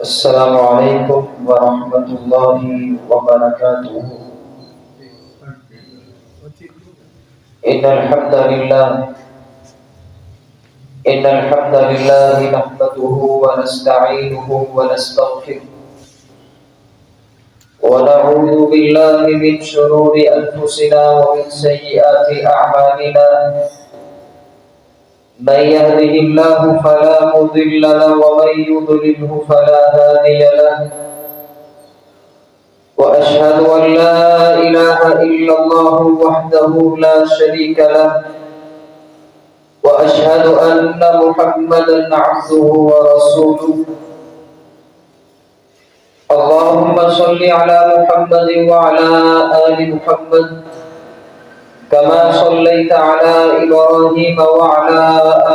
السلام علیکم ورحمۃ اللہ وبرکاتہ۔ ان الحمد للہ نحمده ونستعینه ونستغفره ونعوذ باللہ من شرور انفسنا ومن سیئات اعمالنا، من يهده الله فلا مضل له ومن يضلله فلا هادي له، وأشهد أن لا إله إلا الله وحده لا شريك له، وأشهد أن محمدا عبده ورسوله۔ اللهم صل على محمد وعلى آل محمد كما صليت على إبراهيم وعلى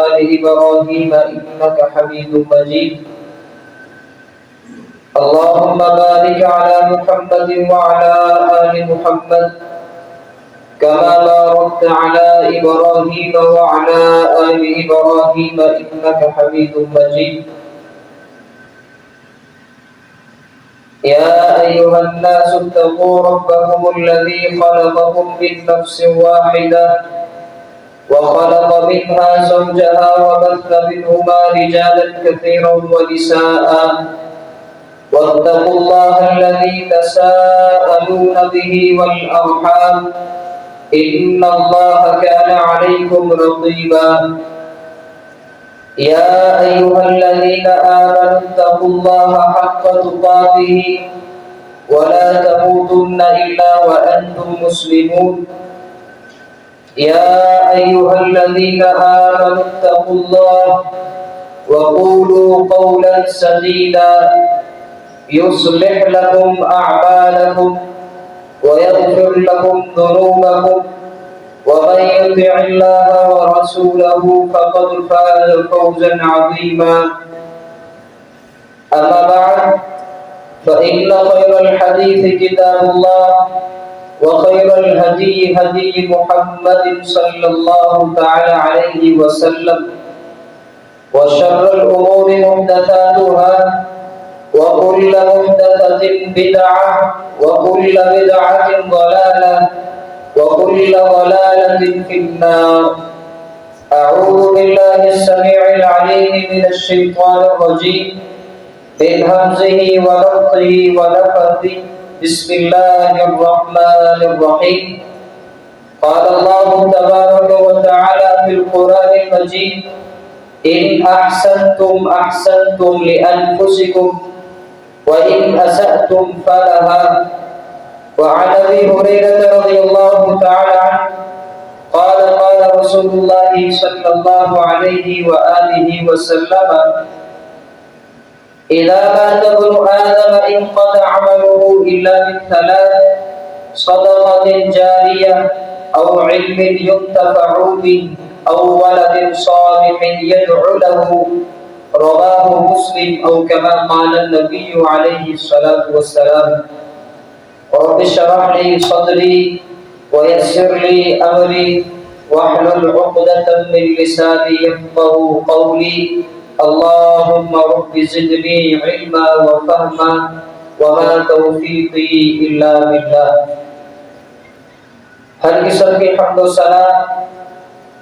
آل إبراهيم إنك حميد مجيد۔ اللهم بارك على محمد وعلى آل محمد كما باركت على إبراهيم وعلى آل إبراهيم إنك حميد مجيد۔ يا أيها الناس اتقوا ربكم الذي خلقكم من نفس واحدة وخلق منها زوجها وبث منهما رجالا كثيرا ونساء، واتقوا الله الذي تساءلون به والأرحام إن الله كان عليكم رقيبا۔ يا أيها الذين آمنوا اتقوا الله حق تقاته ولا تموتن إلا وأنتم مسلمون۔ يا أيها الذين آمنوا اتقوا الله وقولوا قولا سديدا يصلح لكم أعمالكم ويغفر لكم ذنوبكم، ومن يطع الله ورسوله فقد فاز فوزا عظيما۔ أما بعد، فإن خير الحديث كتاب الله، وخير الهدي هدي محمد صلى الله تعالى عليه وسلم، وشر الأمور محدثاتها، وكل محدثة بدعة، وكل بدعة ضلالة، وكل ضلالة في النار۔ أعوذ بالله السميع العليم من الشيطان الرجيم، من همزه ونفخه ونفثه، بسم الله الرحمن الرحيم۔ قال الله تبارك وتعالى في القرآن المجيد: إن أحسنتم أحسنتم لأنفسكم وإن أسأتم فلها۔ وعن أبي هريرة رضي الله تعالى عنه قال قال رسول الله صلى الله عليه وآله وسلم: إذا مات ابن آدم انقطع عمله إلا من ثلاث: صدقة جارية، أو علم ينتفع به، أو ولد صالح يدعو له۔ رواه مسلم، أو كما قال النبي عليه الصلاة والسلام۔ رب اشرح لي صدري ويسر لي أمري واحلل عقدة من لساني يفقهوا قولي۔ اللهم رب زدني علما وفهما وما توفيقي إلا بالله۔ ہر قسم کی حمد و ثنا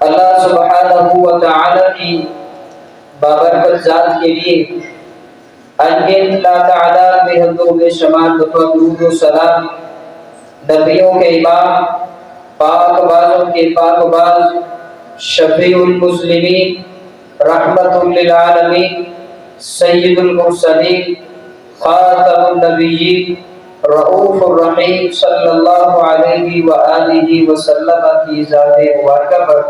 اللہ سبحانہ و تعالی کی بابرکت ذات کے لیے، انگن لا تعالیٰ بے حد و بے شمار دفعہ درود و سلام نبیوں کے امام، پاک بازوں کے پاک باز، شفیع المسلمین، رحمت للعالمین، سید المرسلین، خاتم النبیین، رؤوف الرحیم صلی اللہ علیہ وآلہ وسلم کی ذات مبارکہ پر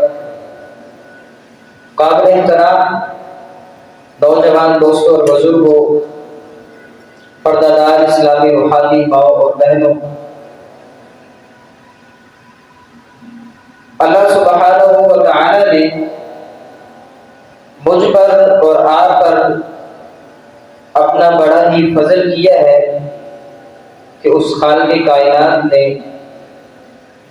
قابل احترام نوجوان دوستوں اور بزرگوں، پردہ دار اسلامی روحانی ماؤں اور بہنوں، اللہ سبحانہ و تعالی نے مجھ پر اور آپ پر اپنا بڑا ہی فضل کیا ہے کہ اس خالق کائنات نے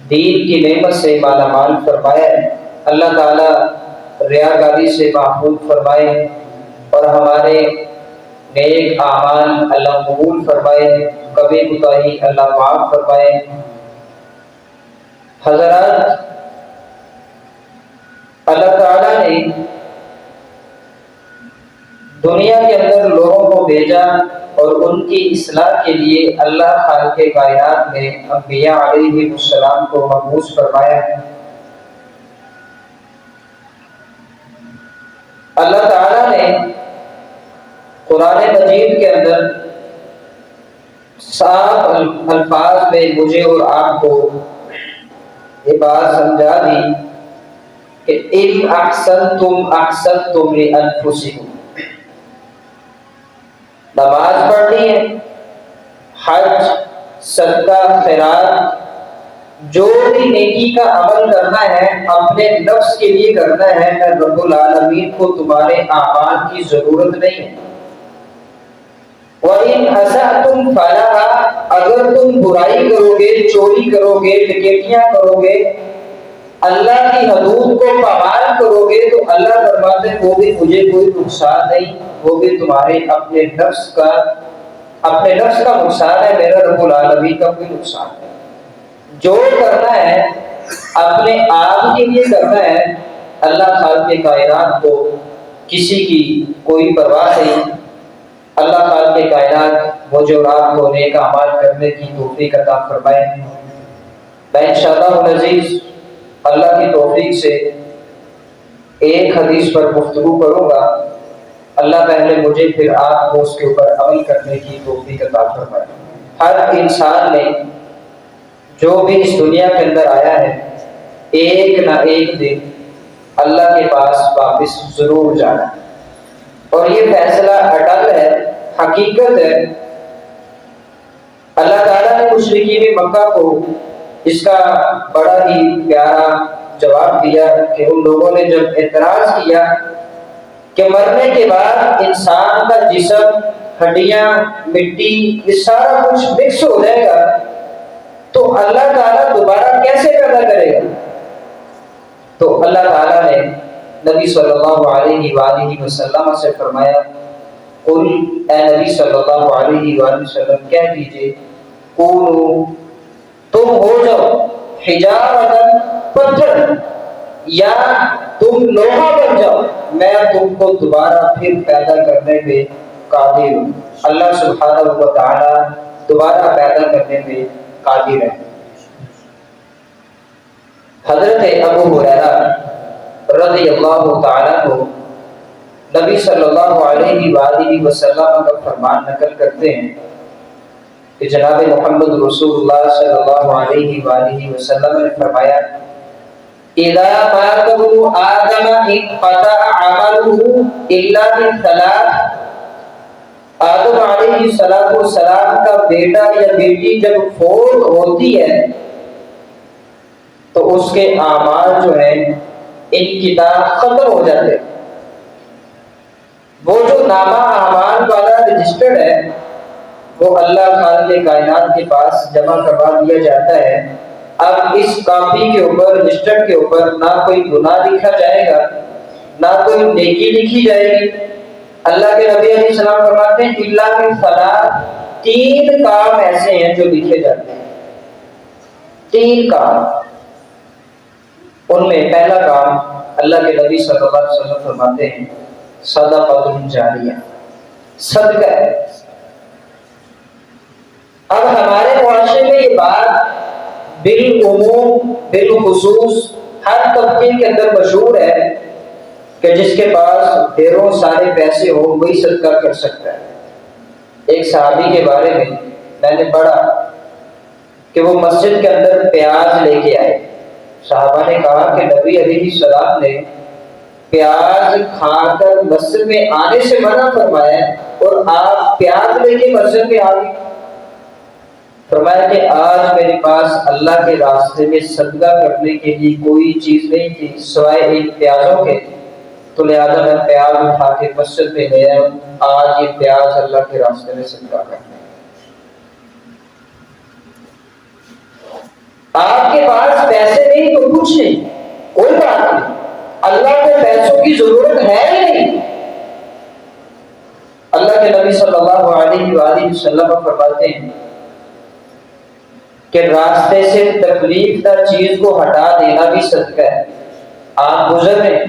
دین کی نعمت سے مالا مال فرمایا ہے۔ اللہ تعالیٰ ریاکاری سے محفوظ فرمائے اور ہمارے نیک اعمال اللہ قبول فرمائے، کبھی کوتاہی اللہ معاف فرمائے۔ حضرات، اللہ تعالیٰ نے دنیا کے اندر لوگوں کو بھیجا اور ان کی اصلاح کے لیے اللہ خالق کائنات نے انبیاء علیہ السلام کو مبعوث فرمایا۔ اللہ تعالیٰ نے قرآن مجید کے اندر صاف الفاظ میں مجھے اور آپ کو یہ بات سمجھا دی کہ ان احسنتم احسنتم لانفسکم، نماز پڑھنی ہے، حج، صدقہ، خیرات، جو بھی نیکی کا عمل کرنا ہے اپنے نفس کے لیے کرنا ہے۔ میں رب العالمین کو تمہارے اعمال کی ضرورت نہیں ہے۔ وَإِنْ أَسَأْتُمْ فَلَهَا، اگر تم برائی کرو گے، چوری کرو گے، ڈکیتیاں کرو گے، اللہ کی حدود کو پامال کرو گے، تو اللہ فرماتے ہیں وہ بھی مجھے کوئی نقصان نہیں، وہ بھی تمہارے اپنے نفس کا نقصان ہے، میرا رب العالمین کا کوئی نقصان ہے۔ جو کرنا ہے اپنے آپ کے لیے کرنا ہے، اللہ خالق کائنات کو کسی کی کوئی پرواہ نہیں۔ اللہ خالق کائنات مجھے اور آپ کو نیک اعمال کرنے کی توفیق عطا فرمائے۔ میں انشاءاللہ العزیز اللہ کی توفیق سے ایک حدیث پر گفتگو کروں گا۔ اللہ پہلے مجھے پھر آپ کو اس کے اوپر عمل کرنے کی توفیق عطا فرمائے۔ ہر انسان نے جو بھی اس دنیا کے اندر آیا ہے، ایک نہ ایک دن اللہ کے پاس واپس ضرور جانا ہے، اور یہ فیصلہ اٹل ہے، حقیقت ہے۔ اللہ تعالیٰ نے مشرکین مکہ کو اس کا بڑا ہی پیارا جواب دیا کہ ان لوگوں نے جب اعتراض کیا کہ مرنے کے بعد انسان کا جسم، ہڈیاں، مٹی، یہ سارا کچھ مکس ہو جائے گا تو اللہ تعالیٰ دوبارہ کیسے پیدا کرے گا؟ تو اللہ تعالیٰ نے نبی صلی اللہ علیہ وآلہ وسلم سے فرمایا، قل، اے نبی صلی اللہ علیہ وآلہ وسلم کہہ دیجئے، کونو، تم ہو جاؤ، حجارۃ، پتھر، یا تم لوہا بن جاؤ، میں تم کو دوبارہ پھر پیدا کرنے میں قادر ہوں۔ اللہ سبحانہ و تعالی دوبارہ پیدا کرنے میں قادر ہے۔ حضرت ابو ہریرہ رضی اللہ تعالیٰ کو نبی صلی اللہ علیہ وآلہ وسلم کا فرمان نقل کرتے ہیں کہ جناب محمد رسول اللہ صلی اللہ علیہ وآلہ وسلم نے فرمایا، اذا مات ابن آدم انقطع عمله الا من ثلاث، آدم علیہ السلام کا بیٹا یا بیٹی جب فوت ہوتی ہے تو اس کے اعمال جو ہیں انقطاع ختم ہو جاتے ہیں۔ وہ جو نامہ اعمال والا رجسٹرڈ ہے وہ اللہ خالق کائنات کے پاس جمع کروا دیا جاتا ہے۔ اب اس کاپی کے اوپر، رجسٹر کے اوپر نہ کوئی گناہ لکھا جائے گا، نہ کوئی نیکی لکھی جائے گی۔ اللہ کے نبی علیہ السلام فرماتے ہیں الا من ثلاث، تین کام ایسے ہیں جو لکھے جاتے ہیں، تین کام۔ ان میں پہلا کام اللہ کے نبی صلی اللہ علیہ وسلم فرماتے ہیں صدقۃ جاریہ، صدقہ ہے۔ اب ہمارے معاشرے میں یہ بات بالعموم بالخصوص ہر طبقے کے اندر مشہور ہے کہ جس کے پاس ڈھیروں سارے پیسے ہوں وہی صدقہ کر سکتا ہے۔ ایک صحابی کے بارے میں نے پڑھا کہ وہ مسجد کے اندر پیاز لے کے آئے۔ صحابہ نے کہا کہ نبی علیہ السلام نے پیاز کھا کر مسجد میں آنے سے منع فرمایا اور آپ پیاز لے کے مسجد میں آ گئے۔ فرمایا کہ آج میرے پاس اللہ کے راستے میں صدقہ کرنے کے لیے کوئی چیز نہیں تھی سوائے ان پیازوں کے، تو لہٰذا میں پیاز اٹھا کے مسجد میں لے آیا، آج یہ پیاز اللہ کے راستے میں صدقہ کرنا ہے۔ آپ کے پاس پیسے نہیں تو کچھ نہیں، کوئی بات نہیں، اللہ کو پیسوں کی ضرورت ہے ہی نہیں۔ اللہ کے نبی صلی اللہ علیہ وآلہ وسلم فرماتے ہیں کہ راستے سے تکلیف دہ چیز کو ہٹا دینا بھی صدقہ ہے. آپ گزر رہے ہیں،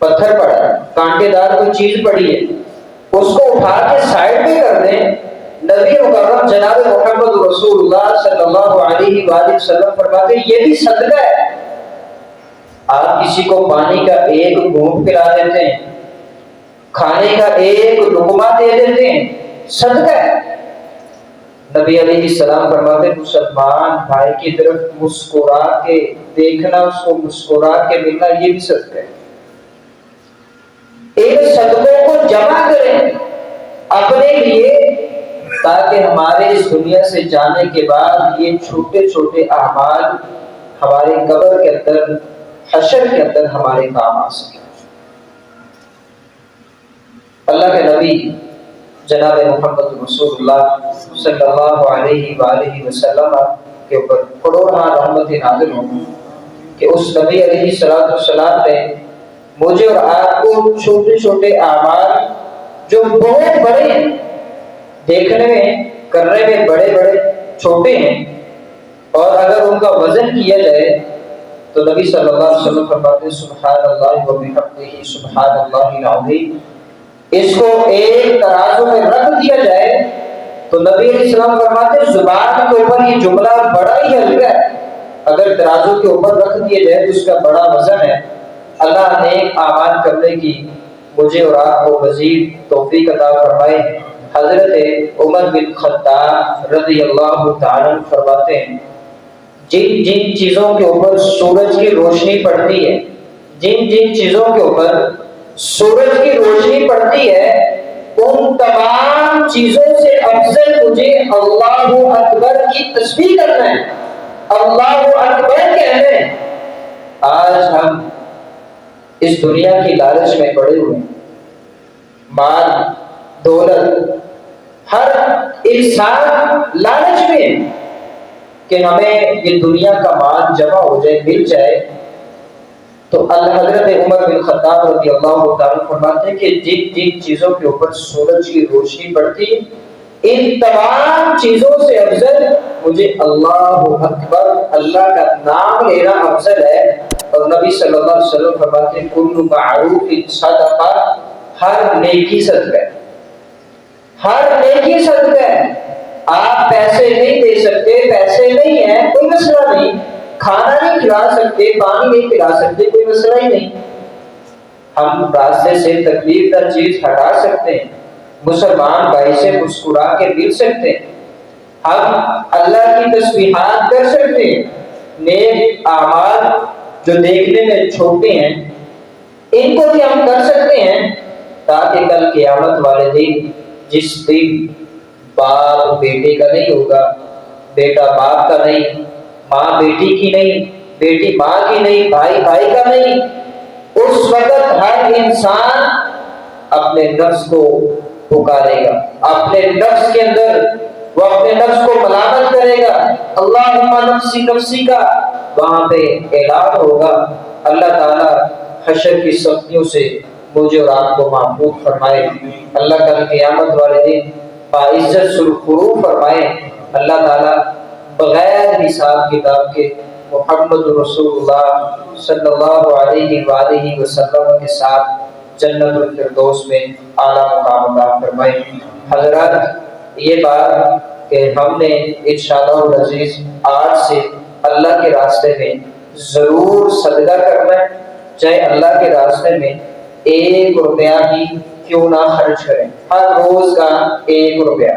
پتھر پڑا ہے، کانٹے دار کوئی چیز پڑی ہے، اس کو اٹھا کے سائڈ پہ کر دیں. نبی مکرم جناب محمد رسول اللہ صلی اللہ علیہ وآلہ وسلم فرماتے ہیں یہ بھی صدقہ ہے. آپ کسی کو پانی کا ایک گھونٹ پلا دیتے ہیں، کھانے کا ایک لقمہ دے دیتے ہیں، صدقہ ہے. نبی علیہ السلام فرماتے ہیں مسلمان بھائی کی طرف مسکرا کے دیکھنا، اس کو مسکرا کے ملنا، یہ بھی صدقہ ہے. ایک صدقوں کو جمع کریں اپنے لیے، تاکہ ہمارے اس دنیا سے جانے کے بعد یہ چھوٹے چھوٹے اعمال ہمارے قبر کے اندر، حشر کے اندر ہمارے کام آ سکیں. اللہ کے نبی جناب محمد رسول اللہ صلی اللہ علیہ وآلہ وسلم کے اوپر کروڑاں رحمت نازل ہوں کہ اس نبی علیہ السلام نے مجھے اور آپ کو چھوٹے چھوٹے اعمال جو بہت بڑے ہیں، دیکھنے میں کرنے میں بڑے بڑے چھوٹے ہیں، اور اگر ان کا وزن کیا جائے تو نبی صلی اللہ علیہ وسلم فرماتے ہیں سبحان اللہ و بحمدہ سبحان اللہ العظیم. اس کو ایک ترازو میں رکھ دیا جائے تو نبی علیہ السلام فرماتے ہیں زبان کے اوپر یہ جملہ بڑا ہی ہلکا ہے، اگر ترازو کے اوپر رکھ دیا جائے تو اس کا بڑا وزن ہے. اللہ نیک اعمال کرنے کی مجھے اور آپ کو مزید توفیق عطا فرمائے. حضرت عمر بن خطاب رضی اللہ تعالیٰ عنہ فرماتے ہیں جن جن چیزوں کے اوپر سورج کی روشنی پڑتی ہے، جن جن چیزوں کے اوپر سورج کی روشنی پڑتی ہے، ان تمام چیزوں سے افضل مجھے اللہ اکبر کی تسبیح کرنا ہے، اللہ اکبر کہنا ہے. آج ہم اس دنیا کی لالچ میں پڑے ہوئے ہیں، مال دولت، ہر انسان لالچ میں ہے کہ ہمیں یہ دنیا کا مال جمع ہو جائے، مل جائے. تو حضرت عمر بن خطاب رضی اللہ تعالیٰ فرماتے ہیں کہ جن جن چیزوں کے اوپر سورج کی روشنی پڑتی ہے، ان تمام چیزوں سے افضل مجھے اللہ اکبر، اللہ کا نام لینا افضل ہے. اور نبی صلی اللہ علیہ وسلم فرماتے ہیں کل معروف صدقہ، ہر نیکی صدقہ ہے، ہر نیکی صدقہ ہے. آپ پیسے نہیں دے سکتے، پیسے نہیں ہیں، کوئی مسئلہ نہیں، کھانا نہیں کھلا سکتے، پانی نہیں پلا سکتے، کوئی مسئلہ ہی نہیں. ہم راستے سے تکلیف دہ چیز ہٹا سکتے ہیں، مسلمان بھائی سے مسکرا کے مل سکتے ہیں، ہم اللہ کی تسبیحات کر سکتے ہیں. نیک اعمال جو دیکھنے میں چھوٹے ہیں ان کو بھی ہم کر سکتے ہیں، تاکہ کل قیامت والے دن، جس دن باپ بیٹے کا نہیں ہوگا، بیٹا باپ کا نہیں، ماں بیٹی کی نہیں، بیٹی ماں کی نہیں، بھائی بھائی کا نہیں، اس وقت ہر انسان اپنے نفس کو پکارے گا، اپنے نفس کے اندر وہ اپنے نفس کو ملامت کرے گا، اللہم نفسی نفسی کا وہاں پہ اعلان ہوگا. اللہ تعالیٰ حشر کی سختیوں سے مجھے اور آپ کو محفوظ فرمائے. اللہ کا قیامت والے دن باعزت سرخرو فرمائے. اللہ تعالیٰ بغیر حساب کتاب کے محمد رسول اللہ صلی اللہ علیہ وآلہ وسلم کے ساتھ جنت الفردوس میں اعلیٰ مقام عطا فرمائے. حضرات، یہ بات کہ ہم نے انشاءاللہ العزیز آج سے اللہ کے راستے میں ضرور صدقہ کرنا ہے، چاہے اللہ کے راستے میں 1 روپیہ ہی کیوں نہ خرچ کریں، ہر روز کا 1 روپیہ.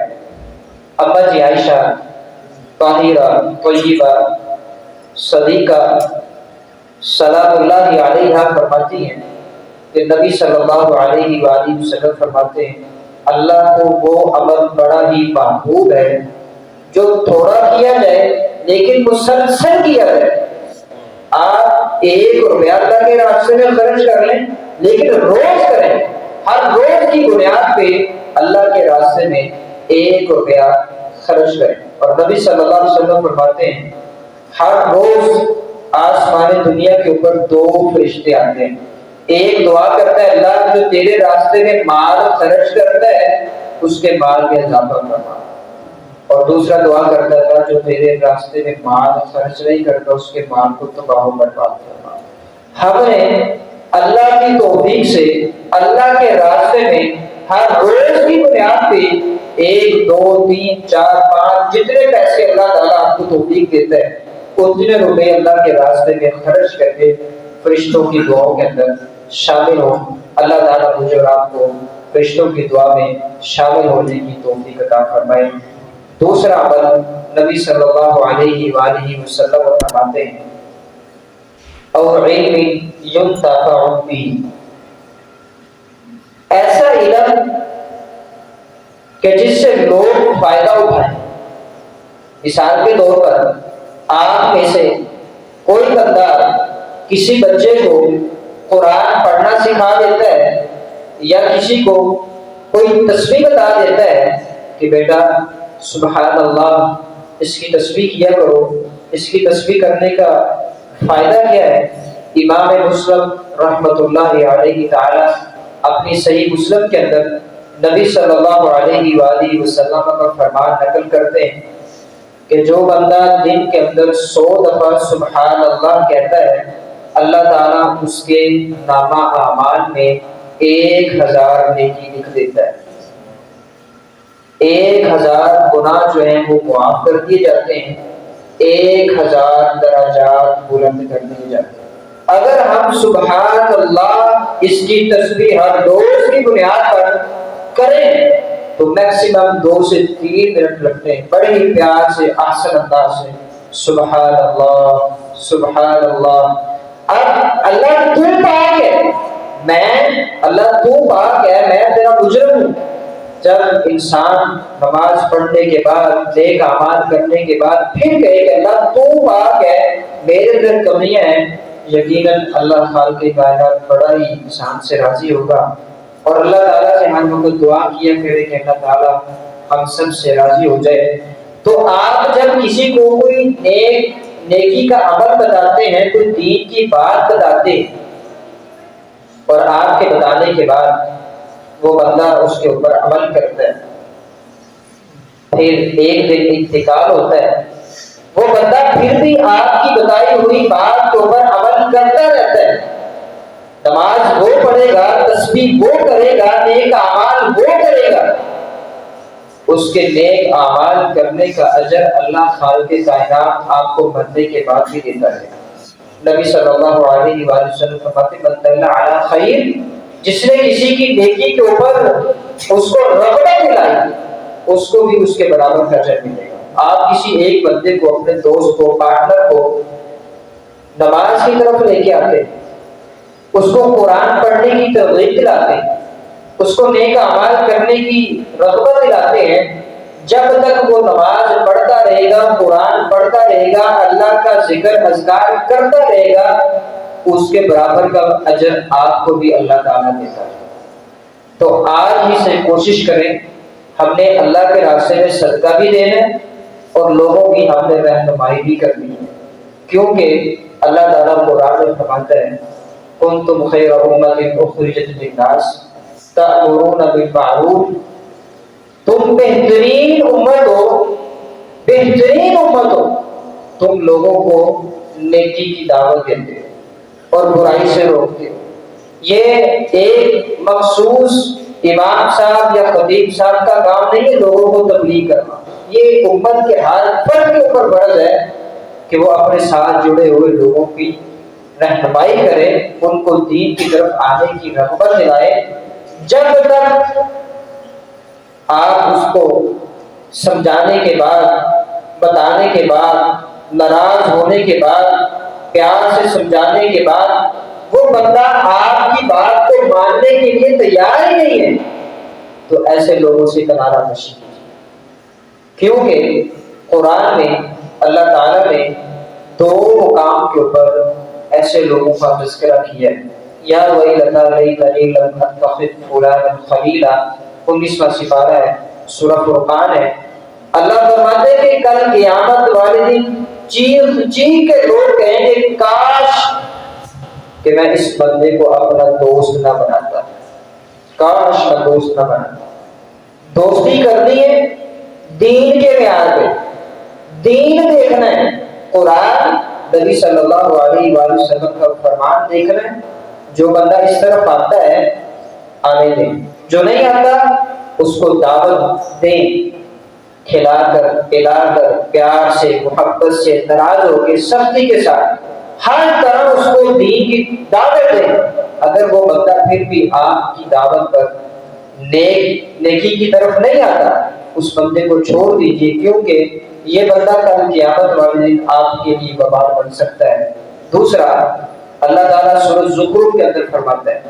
اما جی عائشہ طاہرہ طیبہ صدیقہ سلام اللہ علیہا فرماتی ہیں کہ نبی صلی اللہ علیہ وآلہ وسلم فرماتے ہیں اللہ کو وہ عمل بڑا ہی محبوب ہے جو تھوڑا کیا جائے لیکن مسلسل کیا جائے. آپ 1 روپیہ اللہ کے راستے میں خرچ کر لیں لیکن روز کریں، ہر روز کی بنیاد پہ اللہ کے راستے میں 1 روپیہ خرچ کریں. اور نبی صلی اللہ علیہ وسلم فرماتے ہیں ہر روز آسمان دنیا کے اوپر 2 فرشتے آتے ہیں، ایک دعا کرتا ہے اللہ جو تیرے راستے میں مال خرچ کرتا ہے اس کے مال میں اضافہ کرنا، اور دوسرا دعا کرتا تھا جو تیرے راستے میں مال خرچ نہیں کرتا اس کے مال کو تباہ و برباد کرنا۔ ہم نے اللہ کی توفیق سے اللہ کے راستے میں ہر روز کی بنیاد پہ 1 2 3 4 5 جتنے پیسے اللہ تعالیٰ آپ کو توفیق دیتا ہے اتنے روپے اللہ کے راستے میں خرچ کر کے فرشتوں کی دعاؤں کے اندر شامل ہو۔ اللہ تعالیٰ مجھے اور آپ کو فرشتوں کی دعا میں شامل ہونے کی توفیق عطا فرمائے۔ دوسرا عمل نبی صلی اللہ علیہ وآلہ وسلم فرماتے ہیں اور علم ينتفع به، ایسا علم کہ جس سے لوگ فائدہ اٹھائیں۔ مثال کے طور پر آپ میں سے کوئی بندہ کسی بچے کو قرآن پڑھنا سکھا دیتا ہے یا کسی کو کوئی تسبیح بتا دیتا ہے کہ بیٹا سبحان اللہ اس کی تسبیح کیا کرو، اس کی تسبیح کرنے کا فائدہ کیا ہے۔ امام مسلم رحمۃ اللہ علیہ تعالی اپنی صحیح مسلم کے اندر نبی صلی اللہ علیہ وآلہ وسلم کا فرمان نقل کرتے ہیں کہ جو بندہ دن کے اندر 100 دفعہ سبحان اللہ کہتا ہے اللہ تعالیٰ اس کے نامہ اعمال میں 1000 نیکی لکھ دیتا ہے۔ 1000 گناہ جو ہیں وہ معاف کر دیے جاتے ہیں، 1000 درجات بلند کر دیے جاتے ہیں۔ اگر ہم سبحان اللہ اس کی تسبیح ہر روز کی بنیاد پر کریں تو میکسیمم 2 سے 3 منٹ لگتے ہیں، بڑے ہی پیار سے احسن انداز سے سبحان اللہ سبحان اللہ۔ اب اللہ تو پاک ہے، میں اللہ تو پاک ہے، میں تیرا مجرم ہوں۔ جب انسان نماز پڑھنے کے بعد نیک اعمال کرنے کے بعد پھر کہے کہ اللہ تو پاک ہے میرے اندر کمیاں ہیں، یقیناً اللہ خالق کائنات بڑا ہی انسان سے راضی ہوگا، اور اللہ تعالیٰ سے ہم کو دعا کیا کرے کہ اللہ تعالیٰ ہم سب سے راضی ہو جائے۔ تو آپ جب کسی کو کوئی نیکی کا عمل بتاتے ہیں، کوئی دین کی بات بتاتے ہیں، اور آپ کے بتانے کے بعد وہ بندہ اس کے اوپر عمل کرتا ہے، پھر ایک دن انتقال ہوتا ہے، وہ بندہ پھر بھی آپ کی بتائی ہوئی بات کے اوپر عمل کرتا رہتا ہے، نماز وہ پڑھے گا، تسبیح وہ کرے گا، نیک اعمال وہ کرے گا، اس کے نیک اعمال کرنے کا اجر اللہ خالق کائنات آپ کو مرنے کے بعد بھی دیتا ہے۔ نبی صلی اللہ علیہ وآلہ وسلم فرماتے ہیں من دل علی خیر، جس نے کسی کی نیکی کے اوپر اس کو رغبت دلائی اس کو بھی اس کے برابر کا اجر ملے گا۔ آپ کسی ایک بندے کو، اپنے دوست کو، پارٹنر کو نماز کی طرف لے کے آتے، اس کو قرآن پڑھنے کی ترغیب دلاتے، اس کو نیک اعمال کرنے کی رغبت دلاتے ہیں، جب تک وہ نماز پڑھتا رہے گا، قرآن پڑھتا رہے گا، اللہ کا ذکر اذکار کرتا رہے گا، اس کے برابر کا اجر آپ کو بھی اللہ تعالیٰ دیتا ہے۔ تو آج ہی سے کوشش کریں، ہم نے اللہ کے راستے میں صدقہ بھی دینا ہے اور لوگوں کی ہم نے رہنمائی بھی کرنی ہے، کیونکہ اللہ تعالیٰ قرآن میں فرماتا ہے کنتم خیر امۃ اخرجت للناس تأمرون بالمعروف، تم بہترین امت ہو، بہترین امت ہو، تم لوگوں کو نیکی کی دعوت دیتے ہو اور برائی سے روکتے ہو۔ یہ ایک مخصوص امام صاحب یا خطیب صاحب کا کام نہیں ہے لوگوں کو تبلیغ کرنا، یہ امت کے ہر فرد کے اوپر فرض ہے کہ وہ اپنے ساتھ جڑے ہوئے لوگوں کی رہنمائی کرے، ان کو دین کی طرف آنے کی رغبت دلائے۔ جب تک آپ اس کو سمجھانے کے بعد، بتانے کے بعد، ناراض ہونے کے بعد، پیار سے سمجھانے کے بعد وہ بندہ آپ کی بات کو ماننے کے لیے تیار ہی نہیں ہے تو ایسے لوگوں سے کنارہ کشی کیجیے، کیونکہ قرآن میں اللہ تعالیٰ نے 2 مقام کے اوپر ایسے لوگوں کا تذکرہ کیا ہے۔ یا ویلتی لیتنی لم اتخذ فلانا خلیلا، 19واں سپارہ ہے، سورہ فرقان ہے۔ اللہ فرماتے ہیں کہ کل قیامت والے دن چیخ چیخ کے لوگ کہیں گے کہ میں اس بندے کو اپنا دوست نہ بناتا، کاش کا دوست نہ بناتا۔ دوستی کرنی ہے دین کے معیار پہ، دین دیکھنا ہے، قرآن نبی صلی اللہ علیہ وآلہ وسلم کا فرمان دیکھنا ہے۔ جو بندہ اس طرف آتا ہے آنے دیں، جو نہیں آتا اس کو دعوت دیں، کھلا کر پلا کر پیار سے محبت سے ناراض ہو کے سختی کے ساتھ ہر طرح اس کو دین کی دعوت دیں۔ اگر وہ بندہ پھر بھی آپ کی دعوت پر نیکی کی طرف نہیں آتا، اس بندے کو چھوڑ دیجیے، کیونکہ یہ بندہ کل قیامت والے دن آپ کے لیے وبال بن سکتا ہے۔ دوسرا، اللہ تعالیٰ سورۃ زخرف کے اندر فرماتا ہے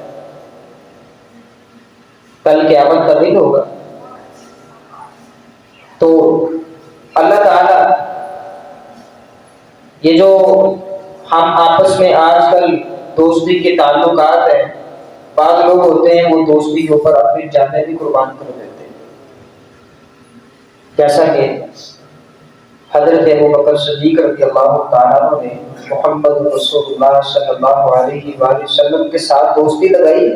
کل قیامت کا دن ہوگا تو اللہ تعالیٰ یہ جو ہم آپس میں آج کل دوستی کے تعلقات ہیں، بعض لوگ ہوتے ہیں وہ دوستی کے اوپر اپنی جانیں بھی قربان کر دیتے ہیں، جیسا کہ حضرت ابوبکر صدیق رضی اللہ تعالیٰ عنہ نے محمد رسول اللہ صلی اللہ علیہ وآلہ وسلم کے ساتھ دوستی لگائی۔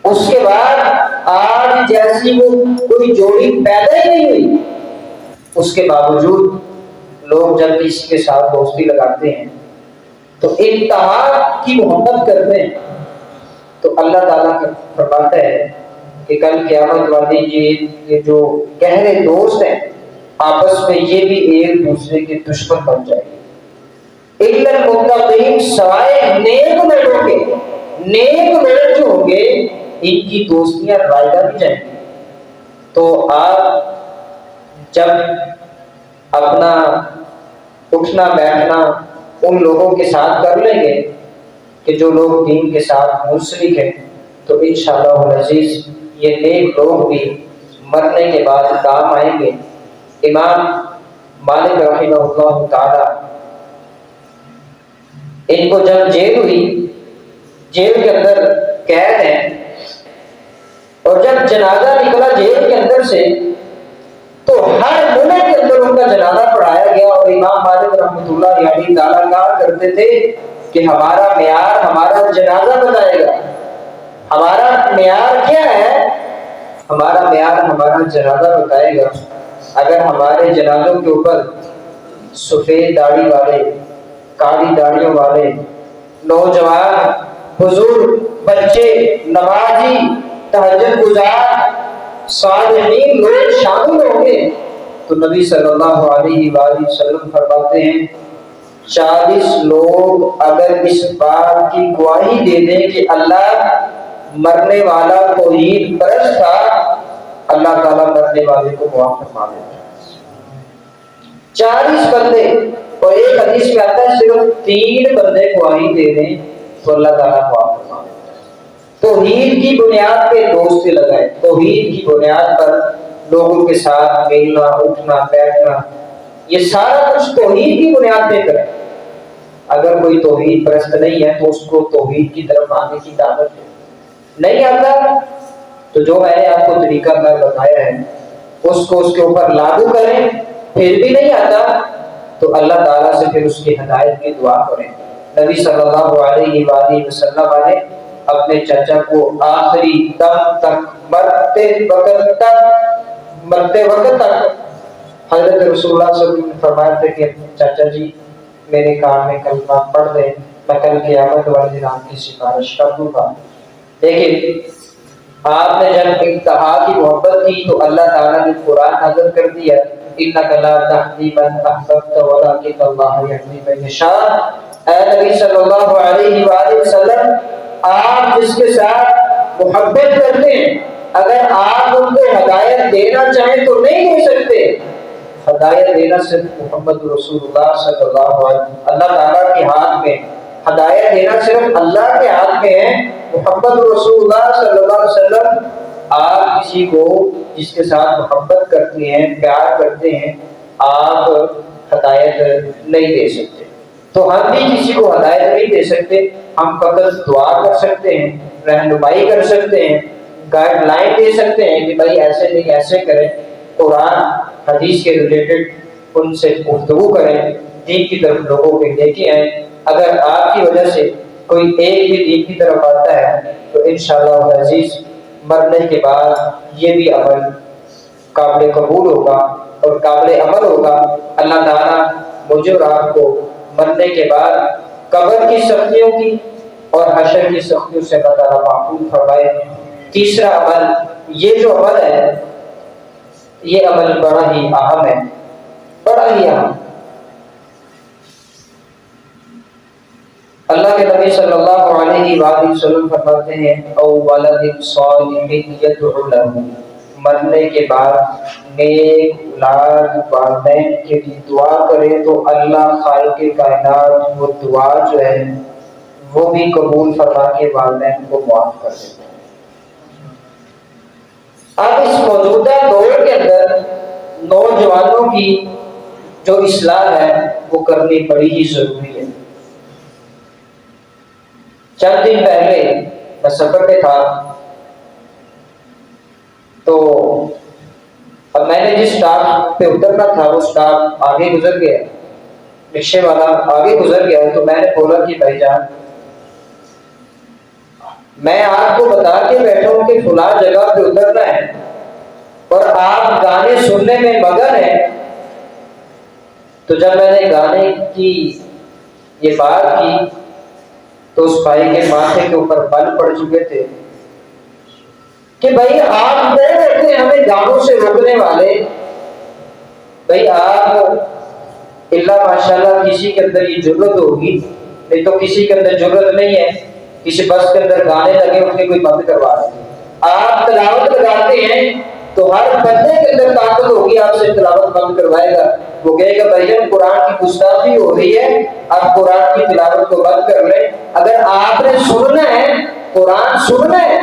اس کے بعد آج جیسی وہ کوئی جوڑی پیدا ہی نہیں ہوئی، اس کے باوجود لوگ جب کسی کے ساتھ دوستی لگاتے ہیں تو انتہا کی محبت کرتے ہیں۔ تو اللہ تعالیٰ فرماتا ہے کہ کل قیامت والے یہ جو گہرے دوست ہیں آپس میں یہ بھی ایک دوسرے کے دشمن بن جائیں گے، الا المتقین، سوائے نیک لوگوں کے۔ نیک لوگ جو ہوں گے ان کی دوستیاں رائگاں بھی جائیں گی۔ تو آپ جب اپنا اٹھنا بیٹھنا ان لوگوں کے ساتھ کر لیں گے کہ جو لوگ دین کے ساتھ منسلک ہیں، تو انشاءاللہ العزیز یہ نیک لوگ بھی مرنے کے بعد کام آئیں گے۔ امام مالک رحمہ اللہ تعالی ان کو جب جیل ہوئی، جیل کے اندر قید ہیں، اور جب جنازہ نکلا جیل کے اندر سے تو ہر ملک کے اندر ان کا جنازہ پڑھایا گیا، اور امام مالک رحمۃ اللہ علیہ تعالیٰ کہا کرتے تھے کہ ہمارا معیار ہمارا جنازہ بتائے گا۔ ہمارا معیار کیا ہے؟ ہمارا معیار ہمارا جنازہ بتائے گا۔ اگر ہمارے جنازوں کے اوپر سفید داڑھی والے، کالی داڑھیوں والے، نوجوان، بزرگ، بچے، نمازی، تہجد گزار، صالحین لوگ شامل ہوں گے تو نبی صلی اللہ علیہ وآلہ وسلم فرماتے ہیں 40 لوگ اگر اس بات کی گواہی دے دیں کہ اللہ مرنے والا توحید پرست تھا، اللہ تعالیٰ مرنے والے کو معاف فرما دیتا ہے۔ 40 بندے، اور ایک حدیث میں آتا ہے صرف 3 بندے گواہی دے دیں تو اللہ تعالیٰ معاف فرما دیتا ہے۔ توحید کی بنیاد پہ دوستی لگائے، توحید کی بنیاد پر لوگوں کے ساتھ ملنا، اٹھنا بیٹھنا، یہ سارا کچھ توحید کی بنیاد پہ کریں۔ اگر کوئی توحید پرست نہیں ہے تو اس کو توحید کی طرف آنے کی دعوت ہے۔ نہیں آتا تو جو میں نے آپ کو طریقہ کار بتایا ہے اس کو اس کے اوپر لاگو کریں، پھر بھی نہیں آتا تو اللہ تعالیٰ سے پھر اس کی ہدایت کی دعا کریں۔ نبی صلی اللہ علیہ وآلہ وسلم نے اپنے چچا کو آخری دم تک، مرتے وقت تک حضرت رسول اللہ صلی اللہ علیہ وسلم نے فرمایا تھا کہ چچا جی میرے کان میں کلمہ پڑھ دیں، میں کل قیامت والے دن آپ کی سفارش کر دوں گا۔ لیکن آپ نے جب انتہا کی محبت کی تو اللہ تعالیٰ نے قرآن نازل کر دیا اِنَّكَ لَا تَهْدِي مَنْ أَحْبَبْتَ وَلَٰكِنَّ اللَّهَ يَهْدِي مَن يَشَاءُ۔ اے نبی صلی اللہ علیہ وآلہ وسلم، آپ جس کے ساتھ محبت کرتے ہیں اگر آپ ان کو ہدایت دینا چاہیں تو نہیں دے سکتے۔ ہدایت دینا صرف محمد رسول اللہ صلی اللہ علیہ وسلم، اللہ تعالیٰ کے ہاتھ میں، ہدایت دینا صرف اللہ کے ہاتھ میں ہے۔ محمد رسول اللہ صلی اللہ علیہ وسلم، آپ کسی کو جس کے ساتھ محبت کرتے ہیں، پیار کرتے ہیں، آپ ہدایت نہیں دے سکتے۔ تو ہم بھی کسی کو ہدایت نہیں دے سکتے، ہم فقط دعا کر سکتے ہیں، رہنمائی کر سکتے ہیں، گائیڈ لائن دے سکتے ہیں کہ بھائی ایسے نہیں ایسے کریں، قرآن حدیث کے ریلیٹڈ ان سے گفتگو کریں، دین کی طرف لوگوں کے لے کے آئیں۔ اگر آپ کی وجہ سے کوئی ایک بھی دین کی طرف آتا ہے تو انشاءاللہ عزیز مرنے کے بعد یہ بھی عمل قابل قبول ہوگا اور قابل عمل ہوگا۔ اللہ تعالیٰ مجھے اور آپ کو مرنے کے بعد قبر کی سختیوں کی اور حشر کی سختیوں سے اللہ تعالیٰ محفوظ فرمائے۔ تیسرا عمل، یہ جو عمل ہے یہ عمل بڑا ہی اہم ہے، بڑا ہی اہم۔ اللہ کے نبی صلی اللہ علیہ وآلہ وسلم فرماتے ہیں او ولد صالح یدعو له، مرنے کے بعد نیک اولاد والدین کے لیے دعا کرے تو اللہ خالق کائنات وہ دعا جو ہے وہ بھی قبول فرما کے والدین کو معاف کر دیتے ہیں۔ اب اس موجودہ دور کے اندر نوجوانوں کی جو اصلاح ہے وہ کرنی بڑی ہی ضروری ہے۔ چند دن پہلے میں سفر پہ تھا تو اب میں نے جس اسٹاپ پہ اترنا تھا وہ اسٹاپ آگے گزر گیا، رکشے والا آگے گزر گیا، تو میں نے بولا کہ بھائی جان میں آپ کو بتا کے بیٹھا ہوں کہ فلاں جگہ پہ اترنا ہے اور آپ گانے سننے میں مگن ہیں۔ تو جب میں نے گانے کی یہ بات کی تو اس بھائی کے ماتھے کے اوپر بل پڑ چکے تھے کہ بھائی آپ کون ہوتے ہیں ہمیں گانوں سے روکنے والے؟ بھائی آپ اللہ ماشاءاللہ کسی کے اندر یہ جرت ہوگی، نہیں تو کسی کے اندر جرت نہیں ہے، کسی بس کے اندر گانے لگے ان کے کوئی بند کروا رہے ہیں، آپ تلاوت لگاتے ہیں تو ہر بندے کے اندر طاقت ہوگی آپ سے تلاوت بند کروائے گا، وہ کہے گا بھائی جان قرآن کی گستاخی ہو رہی ہے، آپ قرآن کی تلاوت کو بند کر لیں۔ اگر آپ نے سننا ہے قرآن سننا ہے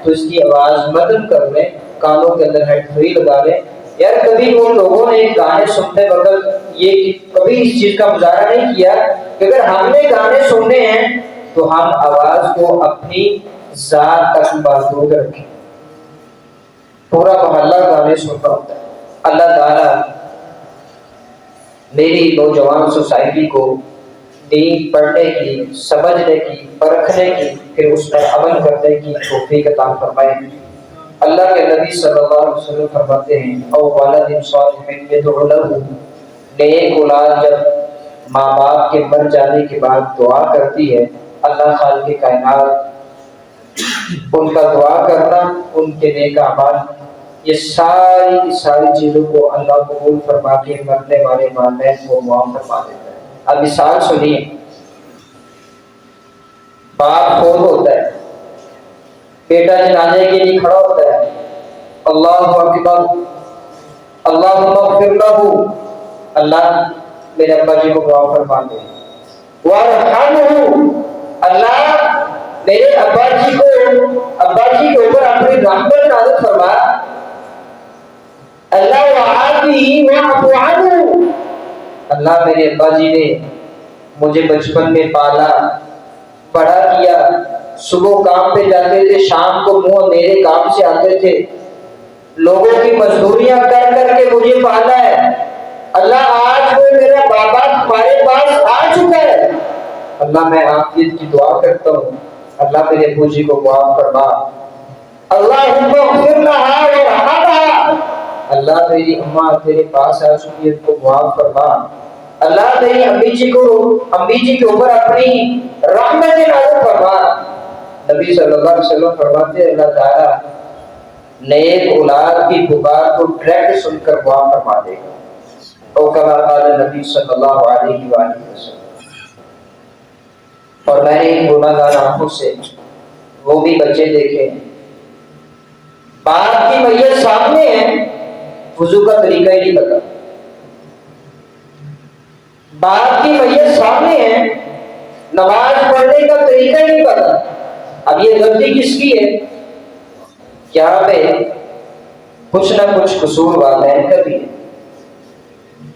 تو اس کی آواز مدن کر لیں، کانوں کے اندر ہیڈ فری لگا لیں۔ یار کبھی وہ لوگوں نے گانے سنتے وقت یہ کبھی اس چیز کا مظاہرہ نہیں کیا کہ اگر ہم نے گانے سننے ہیں تو ہم آواز کو اپنی ذات تک محدود رکھیں۔ پورا محلہ گانے سن رہا ہوتا ہے۔ اللہ تعالیٰ میری نوجوان سوسائٹی کو دین پڑھنے کی، سمجھنے کی، پرکھنے کی، پھر اس پر عمل کرنے کی توفیق عطا فرمائے۔ اللہ کے نبی صلی اللہ علیہ وسلم فرماتے ہیں او ولد صالح یدعو له، نیک اولاد جب ماں باپ کے مر جانے کے بعد دعا کرتی ہے، اللہ خالق کائنات ان کا دعا کرنا، ان کے نیک اعمال، یہ ساری کی ساری چیزوں کو اللہ قبول فرما کے مرنے والے والدین کو معاف فرما دیتا ہے۔ اب مثال سنیے، باپ فوت ہوتا ہے، بیٹا جنازے کے لیے کھڑا ہوتا ہے، اللہ اکبر اللہم اغفر لہ، اللہ میرے ابا جی کو معاف فرما دے، وارحمہ، اللہ میرے ابا جی کے اوپر اپنی رحمت نازل فرما، اللہ وعافہ واعف عنہ، اللہ میرے ابا جی نے مجھے بچپن میں پالا بڑا کیا، صبح کام پہ جاتے تھے، شام کو منہ میرے کام سے آتے تھے، لوگوں کی مزدوریاں کر کر کے مجھے پالا ہے، اللہ آج وہ میرا بابا تمہارے پاس آ چکا ہے، اللہ میں عافیت کی دعا کرتا ہوں، اللہ میرے ابو جی کو معاف فرما، اللہم اغفر لہا وارحمہا، اللہ میری اماں تیرے پاس آ چکی ہے، ان کو معاف فرما، اللہ میری امی جی کے اوپر اپنی رحمت نازل فرما۔ نبی صلی اللہ علیہ وسلم فرماتے ہیں اللہ تعالیٰ نیک اولاد کی پکار کو ڈائریکٹ سن کر معاف فرما دے گا، اور کما قال نبی صلی اللہ علیہ وآلہ وسلم۔ اور میں نے ان گناہگار آنکھوں سے وہ بھی بچے دیکھے باپ کی میت سامنے ہے، وضو کا طریقہ ہی نہیں پتا، باپ کی میت سامنے ہے، نماز پڑھنے کا طریقہ ہی نہیں پتا۔ اب یہ غلطی کس کی ہے؟ یہاں پہ کچھ نہ کچھ قصور والدین کا بھی ہے،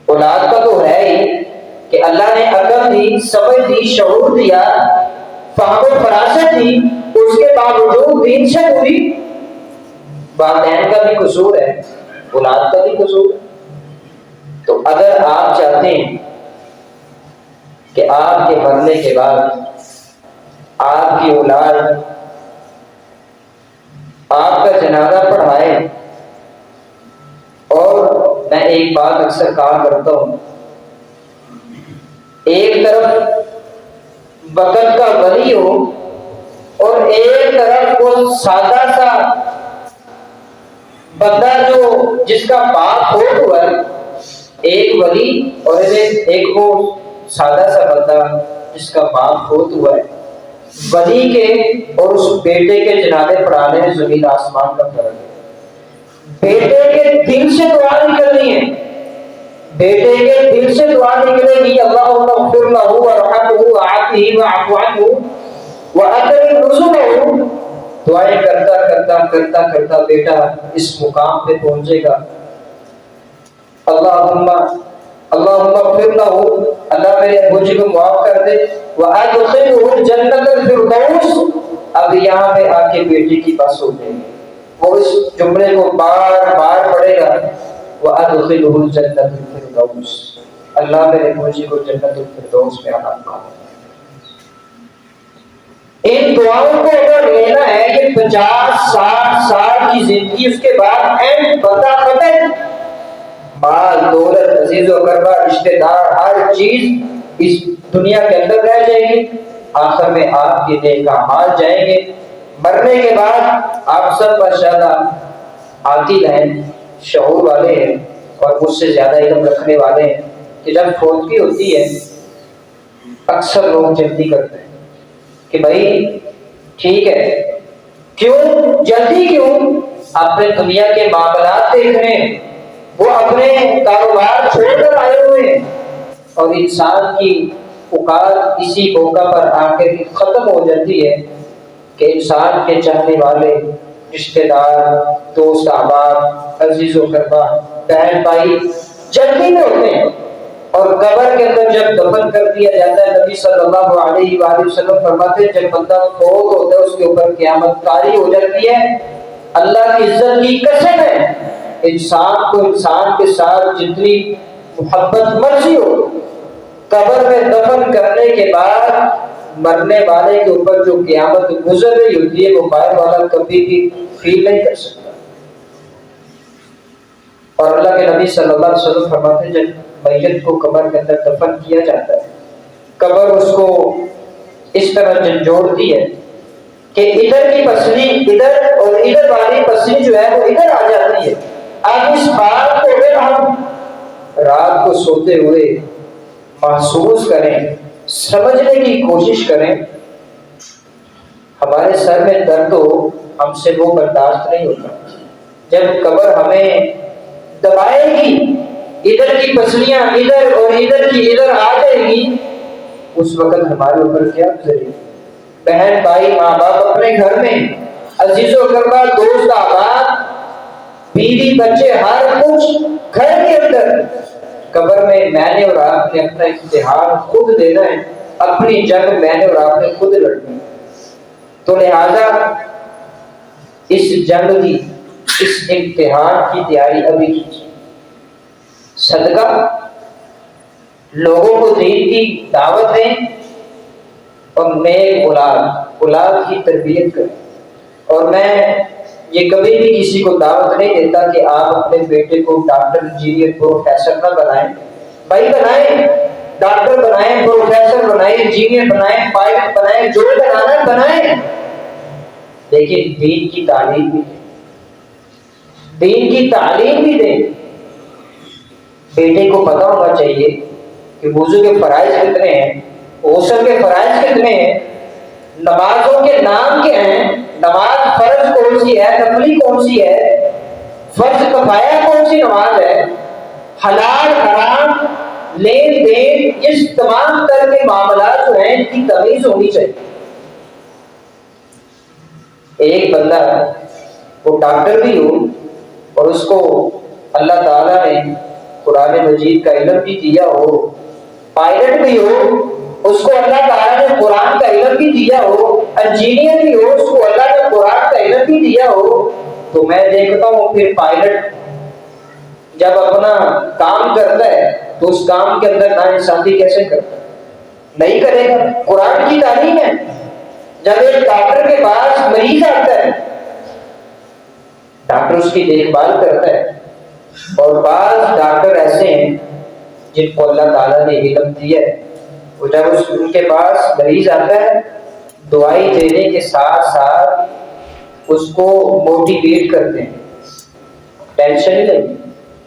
اولاد کا تو ہے ہی کہ اللہ نے عقل دی، سمجھ دی، شعور دیا، فہم و فراست دی، اس کے باوجود دین سے دوری، والدین کا بھی قصور ہے، اولاد کا بھی قصور ہے۔ تو اگر آپ چاہتے ہیں کہ آپ کے مرنے کے بعد آپ کی اولاد آپ کا جنازہ پڑھائے، اور میں ایک بات اکثر کہا کرتا ہوں، ایک طرف وقت کا ولی ہو اور ایک طرف وہ سادہ سا بندہ جو جس کا باپ ہو ہوا ہے، ایک ولی اور ایک وہ سادہ سا بندہ جس کا باپ ہو ہوا ہے، ولی کے اور اس بیٹے کے جنازے پڑھانے میں زمین آسمان کا فرق ہے۔ بیٹے کے دل سے دعا نکلنی ہے، بیٹے کے دل سے دعا نکلے گی، اللہم اغفر لہ وارحمہ وعافہ واعف عنہ واکرم نزلہ، دعائیں کرتا کرتا کرتا کرتا بیٹا اس مقام پہ پہنچے گا۔ اللہم اغفر لہ، اللہ میرے ابو جی کو معاف کر دے، وادخلہ جنت الفردوس، اب یہاں پہ آ کے بیٹے کی بس ہو جائے گی، وہ اس جملے کو بار بار پڑھے گا، وادخلہ جنت الفردوس، اللہ میرے ابو جی کو جنت الفردوس میں عطا فرمائے۔ ان دعاؤں کو اگر لینا ہے، یہ 50-60 سال کی زندگی، اس کے بعد اینڈ بندہ ختم، مال دولت عزیز و اقربا رشتہ دار ہر چیز اس دنیا کے اندر رہ جائے گی، آخر میں آپ کے نیک اعمال جائیں گے۔ مرنے کے بعد آپ سب ماشاءاللہ عاقل ہیں، شعور والے ہیں، اور مجھ سے زیادہ علم رکھنے والے ہیں کہ جب فوتگی ہوتی ہے اکثر لوگ جلدی کرتے ہیں کہ بھائی ٹھیک ہے، کیوں جلدی کیوں؟ اپنے دنیا کے معاملات دیکھنے، وہ اپنے کاروبار چھوڑ کر آئے ہوئے ہیں، اور انسان کی اوقات اسی موقع پر آ کے ختم ہو جاتی ہے کہ انسان کے چاہنے والے رشتہ دار، دوست احباب، عزیز و اقربا، بہن بھائی جلدی میں ہوتے ہیں، اور قبر کے اندر جب دفن کر دیا جاتا ہے، نبی صلی اللہ علیہ وآلہ وسلم فرماتے ہیں جب بندہ فوت ہوتا ہے اس کے اوپر قیامت طاری ہو جاتی ہے۔ اللہ کی عزت کی قسم ہے، انسان کو انسان کے ساتھ جتنی محبت مرضی ہو، قبر میں دفن کرنے کے بعد مرنے والے کے اوپر جو قیامت گزر رہی ہوتی ہے وہ باہر والا کبھی بھی فیل نہیں کر سکتا۔ اور اللہ کے نبی صلی اللہ علیہ وسلم فرماتے ہیں جب میت کو قبر کے اندر دفن کیا جاتا ہے، قبر اس کو اس طرح جھنجھوڑتی ہے کہ ادھر کی پسلی ادھر اور ادھر والی پسلی جو ہے وہ ادھر آ جاتی ہے۔ اب اس بات کو اگر ہم رات کو سوتے ہوئے محسوس کریں، سمجھنے کی کوشش کریں، ہمارے سر میں درد ہو، ہم سے وہ برداشت نہیں ہوتا۔ جب قبر ہمیں دبائے گی، ادھر کی پسلیاں ادھر اور ادھر کی ادھر آ جائے گی، اس وقت ہمارے اوپر کیا گزرے گی؟ بہن بھائی ماں باپ اپنے گھر میں، عزیز و اقربا دوست احباب بیوی بچے ہر کچھ گھر کے اندر، قبر میں میں نے اور آپ نے اپنا امتحان خود دینا ہے، اپنی جنگ میں نے اور آپ نے خود لڑنی ہے۔ تو لہذا اس جنگ کی، اس امتحان کی تیاری ابھی کیجیے۔ صدقہ لوگوں کو دین کی دعوت دیں، اور نیک اولاد کی تربیت کریں۔ اور میں یہ کبھی بھی کسی کو دعوت نہیں دیتا کہ آپ اپنے بیٹے کو ڈاکٹر انجینئر پروفیسر نہ بنائیں، بھائی بنائیں، ڈاکٹر بنائیں، پروفیسر بنائیں، انجینئر بنائیں، پائلٹ بنائیں، جو بنانا ہے بنائیں، لیکن دین کی تعلیم بھی دیں، دین کی تعلیم بھی دیں۔ بیٹے کو پتا ہونا چاہیے کہ وضو کے فرائض کتنے ہیں، غسل کے فرائض کتنے ہیں، نمازوں کے نام کیا ہیں، نماز فرض کون سی ہے، نفلی کون سی ہے، فرض کفایہ کون سی نماز ہے، حلال حرام لین دین، اس تمام طرح کے معاملات جو ہیں ان کی تمیز ہونی چاہیے۔ ایک بندہ وہ ڈاکٹر بھی ہو اور اس کو اللہ تعالیٰ نے قرآن مجید کا علم بھی دیا ہو، پائلٹ بھی ہو، اس کو اللہ تعالیٰ نے قرآن کا علم بھی دیا ہو، انجینئر بھی ہو، اس کو اللہ نے قرآن کا علم بھی دیا ہو، تو میں دیکھتا ہوں پھر پائلٹ جب اپنا کام کرتا ہے تو اس کام کے اندر ناانصافی کیسے کرتا ہے؟ نہیں کرے گا۔ قرآن کی تعلیم ہے، جب ایک ڈاکٹر کے پاس مریض آتا ہے، ڈاکٹر اس کی دیکھ بھال کرتا ہے، اور بعض ڈاکٹر ایسے ہیں جن کو اللہ تعالیٰ نے علم دیا ہے، وہ جب ان کے پاس مریض آتا ہے دوائی دینے کے ساتھ ساتھ اس کو موٹیویٹ کرتے ہیں، ٹینشن نہیں لگی،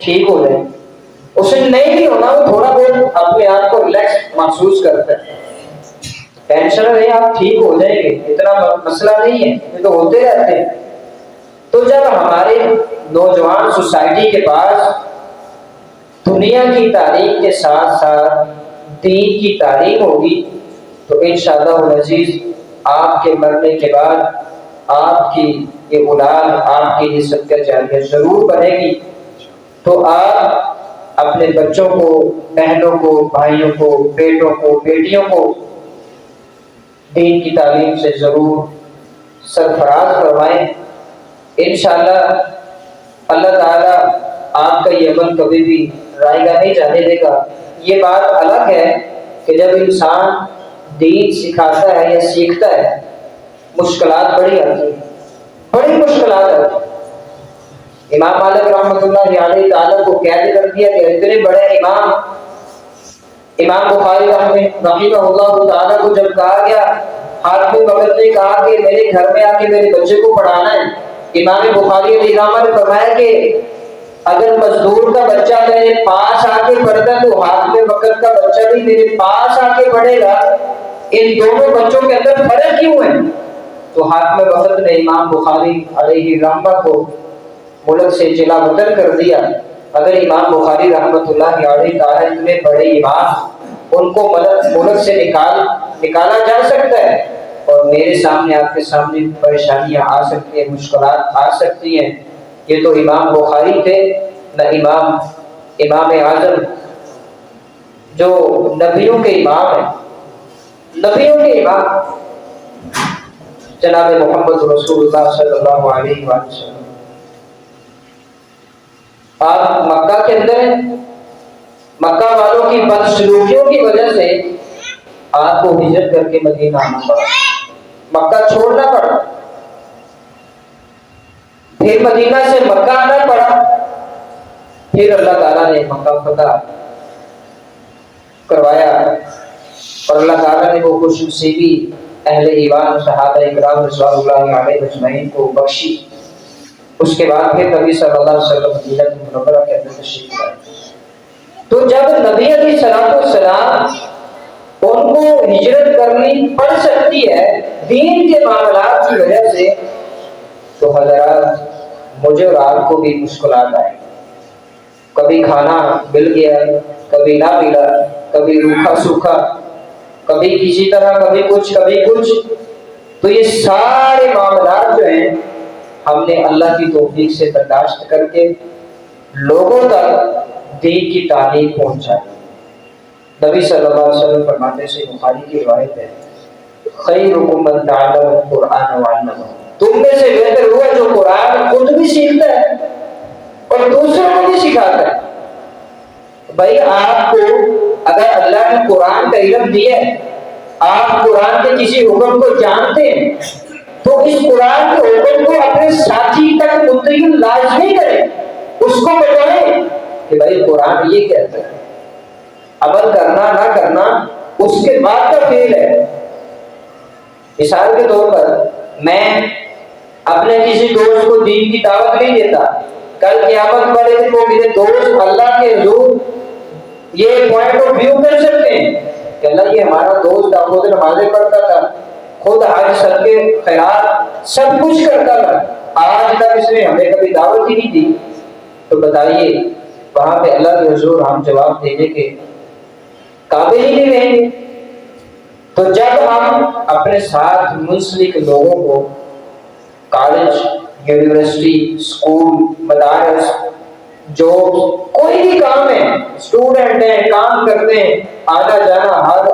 ٹھیک ہو جائے، اسے نہیں بھی ہونا، وہ تھوڑا بہت اپنے آپ کو ریلیکس محسوس کرتا ہے، ٹینشن نہیں، آپ ٹھیک ہو جائیں گے، اتنا مسئلہ نہیں ہے، یہ تو ہوتے رہتے ہیں۔ تو جب ہمارے نوجوان سوسائٹی کے پاس دنیا کی تعلیم کے ساتھ ساتھ دین کی تعلیم ہوگی تو انشاءاللہ العزیز آپ کے مرنے کے بعد آپ کی یہ اولاد آپ کی یہ صدقہ جاریہ ضرور بنے گی۔ تو آپ اپنے بچوں کو، بہنوں کو، بھائیوں کو، بیٹوں کو، بیٹیوں کو دین کی تعلیم سے ضرور سرفراز کروائیں۔ انشاءاللہ اللہ تعالیٰ آپ کا یہ عمل کبھی بھی رائے گا نہیں جانے دے گا۔ یہ بات الگ ہے کہ جب انسان دین سکھاتا ہے یا سیکھتا ہے مشکلات بڑی آتی ہیں، بڑی مشکلات آتی ہیں۔ امام مالک رحمۃ اللہ علیہ تعالیٰ کو قید کر دیا کہ اتنے بڑے امام بخاری رحمہ اللہ تعالیٰ کو جب کہا گیا، حاکم وقت نے کہا کہ میرے گھر میں آ کے میرے بچے کو پڑھانا ہے، امام بخاری علیہ السلام نے فرمایا کہ اگر مزدور کا بچہ میرے پاس آ کے پڑھتا تو حاکم وقت کا بچہ بھی میرے پاس آ کے پڑھے گا، ان دونوں بچوں کے اندر فرق کیوں ہے؟ تو حاکم وقت نے امام بخاری علیہ الرحمہ کو ملک سے چلا وطن کر دیا۔ اگر امام بخاری رحمۃ اللہ علیہ تعالیٰ اتنے بڑے امام، ان کو ملک سے نکالا جا سکتا ہے، اور میرے سامنے آپ کے سامنے پریشانیاں آ سکتی ہیں، مشکلات آ سکتی ہیں۔ یہ تو امام بخاری تھے، نہ امام اعظم جو نبیوں کے امام ہیں، نبیوں کے امام جناب محمد رسول اللہ صلی اللہ علیہ وسلم۔ آپ مکہ کے اندر ہیں، مکہ والوں کی بدسلوکیوں کی وجہ سے آپ کو ہجرت کر کے مدینہ آنا پڑا، مکہ چھوڑنا پڑا، پھر مدینہ سے مکہ آنا پڑا، پھر اللہ تعالیٰ نے مکہ فتح کروایا، اور اللہ تعالیٰ نے وہ خوش نصیبی اہل ایمان صحابہ اکرام رضوان اللہ علیہ اجمعین کو بخشی۔ اس کے بعد پھر نبی صلی اللہ علیہ وسلم مدینہ منورہ کے اندر تشریف لائے۔ تو جب نبی علیہ الصلوۃ والسلام ان کو ہجرت کرنی پڑ سکتی ہے دین کے معاملات کی وجہ سے، تو حضرات مجھے اور آپ کو بھی مشکلات آئیں، کبھی کھانا مل گیا، کبھی نہ ملا، کبھی روکھا سوکھا، کبھی کسی طرح، کبھی کچھ کبھی کچھ۔ تو یہ سارے معاملات جو ہیں ہم نے اللہ کی توفیق سے برداشت کر کے لوگوں تک دین کی تعلیم پہنچائی۔ نبی صلی اللہ علیہ وسلم فرماتے سے بخاری کی روایت ہے، خیرکم من تعلم القرآن وعلمہ، تم میں سے بہتر ہوا جو قرآن خود بھی سیکھتا ہے اور دوسروں کو بھی سکھاتا ہے۔ بھائی آپ کو اگر اللہ نے قرآن کا علم دیا ہے، آپ قرآن کے کسی حکم کو جانتے ہیں، تو اس قرآن کے حکم کو اپنے ساتھی تک منتقل لازمی کریں، اس کو بتائیں کہ بھائی قرآن یہ کہتا ہے۔ عمل کرنا نہ کرنا اس کے بعد کا فعل ہے۔ مثال کے طور پر میں اپنے کسی دوست کو دین کی دعوت نہیں دیتا، کل قیامت والے دن وہ میرے دوست اللہ کے حضور یہ پوائنٹ آف ویو کر سکتے ہیں کہ اللہ یہ ہمارا دوست تھا، خود نمازیں پڑھتا تھا، خود حج صدقے خیرات سب کچھ کرتا تھا، آج تک اس نے ہمیں کبھی دعوت ہی نہیں دی۔ تو بتائیے وہاں پہ اللہ کے حضور ہم جواب دینے کے قابل ہی نہیں رہیں گے۔ تو جب ہم اپنے ساتھ منسلک لوگوں کو کالج، یونیورسٹی، اسکول، مدارس، جو کوئی بھی کام ہے، اسٹوڈنٹ ہیں، کام کرتے ہیں، آنا جانا،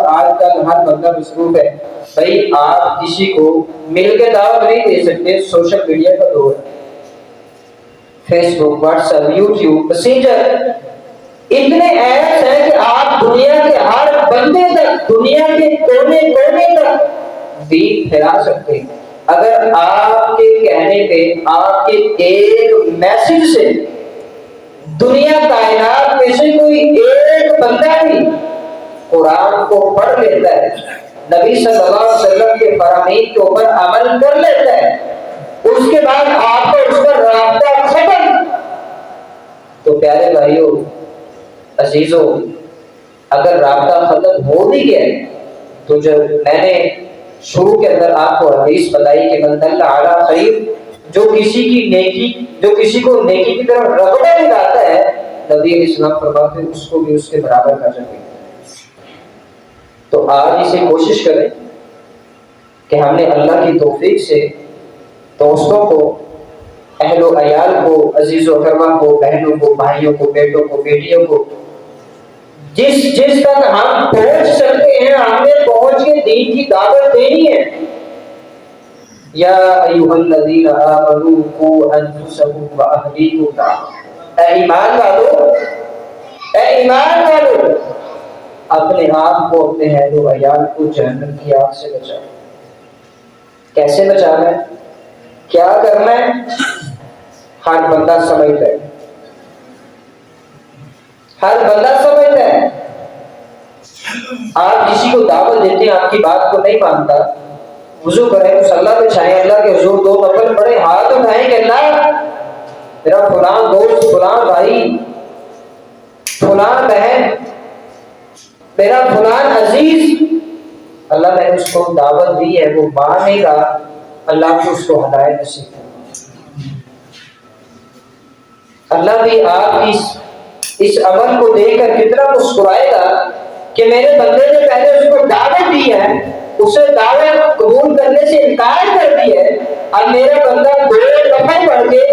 آج کل ہر بندہ مصروف ہے، بھائی آپ کسی کو مل کے دعوت نہیں دے سکتے۔ سوشل میڈیا کا دور ہے، فیس بک، واٹس ایپ، یوٹیوب، میسنجر، اتنے ایپس ہیں کہ آپ دنیا کے ہر بندے تک، دنیا کے کونے کونے تک دین پھیلا سکتے ہیں۔ اگر آپ کے کہنے پہ، آپ کے ایک میسج سے دنیا کائنات میں سے کوئی ایک بندہ بھی قرآن کو پڑھ لیتا ہے، نبی صلی اللہ علیہ وسلم کے فرامین کے اوپر عمل کر لیتا ہے، اس کے بعد آپ کو اس پر رابطہ ختم، تو پیارے بھائیوں، عزیزوں، اگر رابطہ ختم ہو بھی گیا تو جو میں نے شروع کے اندر آپ کو حدیث بتائی کہ من دل علی خیر، جو کسی کی نیکی، جو کسی کو نیکی کی طرف رغبت دلاتا ہے، نبی علیہ السلام فرماتے ہیں اس کو بھی اس کے برابر کا جنت۔ تو آج اسے کوشش کریں کہ ہم نے اللہ کی توفیق سے دوستوں کو، اہل و عیال کو، عزیز و اقربا کو، بہنوں کو، بھائیوں کو، بیٹوں کو، بیٹیوں کو، جس تک ہم پہنچ سکتے ہیں ہم نے پہنچ کے دین کی دعوت دینی ہے۔ یا ایھا الذین آمنوا قوا انفسکم واہلیکم نارا، اے ایمان والو، اے ایمان والو، اپنے آپ کو، اپنے اہل و عیال کو جہنم کی آگ سے بچاؤ۔ کیسے بچانا ہے؟ کیا کرنا ہے؟ ہر بندہ سمجھتا ہے، ہر بندہ سمجھتا ہے۔ آپ کسی کو دعوت دیتے ہیں، آپ کی بات کو نہیں مانتا، وضو کریں، مصلی بچھائیں، اللہ کے حضور 2 نفل پڑھیں، ہاتھ اٹھائیں کہ اللہ میرا فلاں دوست، فلاں بھائی، فلاں بہن، میرا فلاں عزیز، اللہ نے اس کو دعوت دی ہے، وہ مانے گا، اللہ کو اس کو ہدایت نصیب کرے۔ اللہ بھی آپ کی اس عمل کو دیکھ کر کتنا مسکرائے گا کہ میرے بندے نے پہلے اس کو دعوت دی ہے، اسے دعوت قبول کرنے سے انکار کر دی ہے، اب میرا بندہ 2 نفل پڑھ کے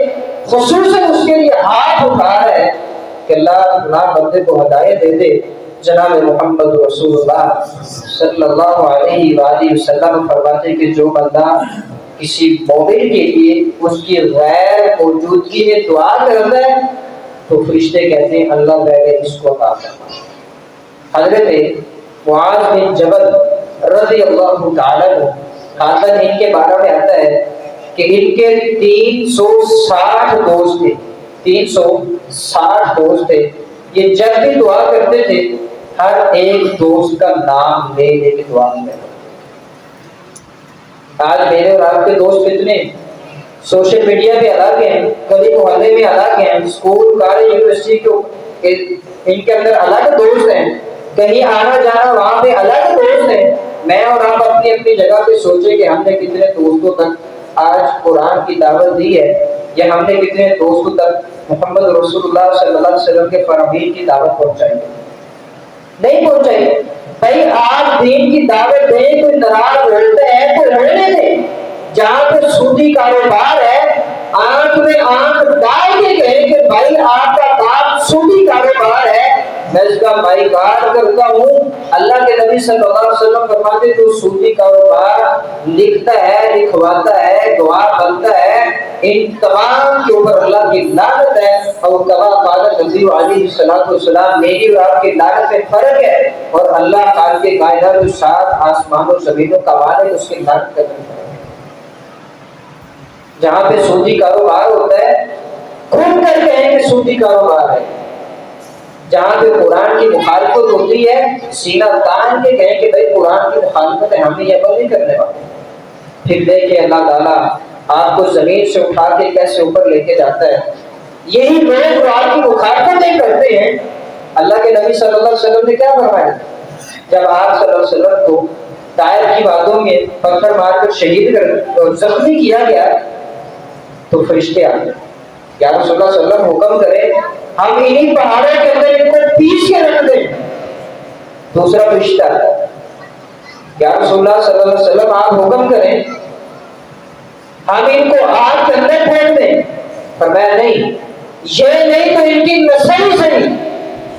خصوصاً اس کے لیے ہاتھ اٹھا رہا ہے کہ اللہ فلاں بندے کو ہدایت دے دے۔ جناب محمد رسول اللہ صلی اللہ علیہ وآلہ وسلم فرماتے کہ جو بندہ کسی مومن کے لیے اس کی غیر موجودگی میں دعا کرتا ہے تو فرشتے کہتے ہیں اللہ پہلے اس کو عطا فرما۔ حضرت معاذ بن جبل رضی اللہ تعالیٰ عنہ، حالت ان کے بارے میں آتا ہے کہ ان کے 360 دوست تھے، 360 دوست تھے، یہ جب بھی دعا کرتے تھے ہر ایک دوست کا نام لے لے کے دعا کرتے تھے۔ آج میرے اور آپ کے دوست کتنے سوشل میڈیا پہ الگ ہیں، گلی محلے میں الگ ہیں، اسکول، کالج، یونیورسٹی کے ان کے اندر الگ دوست ہیں، کہیں آنا جانا وہاں پہ الگ دوست ہیں۔ میں اور آپ اپنی اپنی جگہ پہ سوچیں کہ ہم نے کتنے دوستوں تک آج قرآن کی دعوت دی ہے، یا ہم نے کتنے دوستوں تک محمد رسول اللہ صلی اللہ علیہ وسلم کے فرامین کی دعوت پہنچائی؟ نہیں پہنچائی۔ بھائی آپ دین کی دعوت دیں، کوئی ناراض ہوتا ہے تو ہونے دیں، جہاں پہ سودی کاروبار ہے آنکھ میں آنکھ ڈال کے کہیں کہ بھائی آپ کا کام سودی کاروبار ہے، میں اس کا بائیکاٹ کرتا ہوں۔ اللہ کے نبی صلی اللہ علیہ وسلم فرماتے تو سودی کاروبار لکھتا ہے، لکھواتا ہے، دعا بنتا ہے، ان تمام کے اوپر اللہ کی لعنت ہے۔ اور کما قال نبی علیہ الصلوۃ والسلام، میری اور آپ کی لعنت میں فرق ہے، اور اللہ خالق کے کائنات جو 7 آسمان و زمینوں کا مالک ہے اس کی لعنت کا فرق ہے۔ جہاں پہ سودی کاروبار ہوتا ہے کھل کر کہیں کہ سودی کاروبار ہے، جہاں پہ قرآن کی مخالفت ہوتی ہے سینہ تان کے کہیں کہ بھائی قرآن کی مخالفت ہے، ہمیں یہ عمل نہیں کرنے والے۔ پھر دیکھیں اللہ تعالیٰ آپ کو زمین سے اٹھا کے کیسے اوپر لے کے جاتا ہے۔ یہی لوگ جو آپ کی مخالفتیں کرتے ہیں، اللہ کے نبی صلی اللہ علیہ وسلم نے کیا فرمایا؟ جب آپ صلی اللہ علیہ وسلم کو طائف کی وادیوں میں پتھر مار کر شہید کر زخمی کیا گیا تو فرشتے آتے، یا رسول اللہ صلی اللہ علیہ وسلم حکم کرے ہم انہی پہاڑوں کے اندر ان کو پیس کے رکھ دیں۔ دوسرا فرشتہ آتا ہے، یا رسول اللہ صلی اللہ علیہ وسلم آپ حکم کریں ہم ان کو آگ کے اندر پھینک دیں۔ فرمایا نہیں، یہ نہیں تو ان کی نسل ہی صحیح،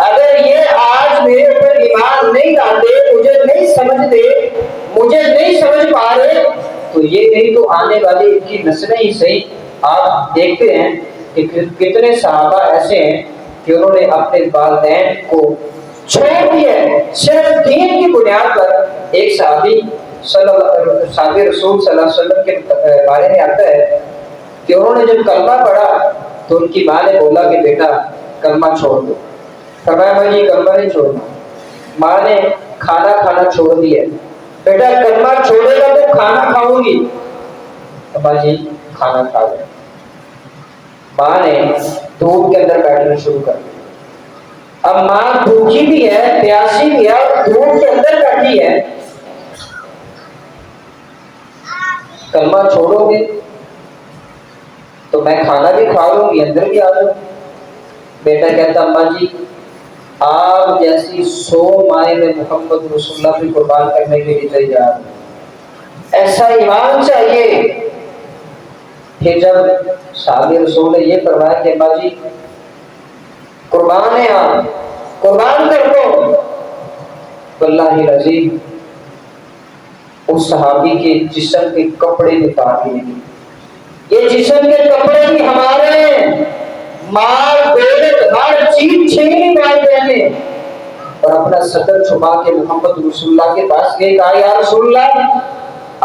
اگر یہ آج میرے اوپر ایمان نہیں لاتے، مجھے نہیں سمجھتے، مجھے نہیں سمجھ پا رہے، تو یہ نہیں تو آنے والی ان کی نسلیں ہی صحیح۔ آپ دیکھتے ہیں کہ کتنے صحابہ ایسے ہیں کہ انہوں نے اپنے والدین کو چھوڑ دیا ہے صرف دین کی بنیاد پر۔ ایک صحابی صحابہ رسول صلی اللہ علیہ وسلم کے بارے میں آتا ہے کہ انہوں نے جب کلمہ پڑھا تو ان کی ماں نے بولا کہ بیٹا کلمہ چھوڑ دو. فرمایا بھائی یہ کلمہ نہیں چھوڑنا. ماں نے کھانا کھانا چھوڑ دیا. بیٹا کلمہ چھوڑے گا تو کھانا کھاؤں گی. ابا جی کھانا کھا لیں. ماں نے دودھ کے اندر بیٹھنا شروع کر دیا. اب ماں بھوکی بھی ہے, پیاسی بھی ہے, اور دودھ کے اندر بیٹھی ہے. کلمہ چھوڑو گے تو میں کھانا بھی کھا لوں گی, اندر بھی آ جاؤں. بیٹا کہتا اماں جی آپ جیسی 100 مائیں میں محمد رسول اللہ کی قربان کرنے کے لیے تیار ہوں. ایسا ایمان چاہیے. پھر جب صحابہ رسول نے یہ فرمایا کہ اماں جی قربان ہے آپ, قربان کر دو, واللہ العظیم اس صحابی کے جسم کے کپڑے اتار دیے. یہ جسم کے کپڑے بھی ہمارے ہیں, مال دولت ہر چیز چھینی مائیں نے, اور اپنا صدر چھپا کے محمد رسول اللہ کے پاس گئے. کہا یا رسول اللہ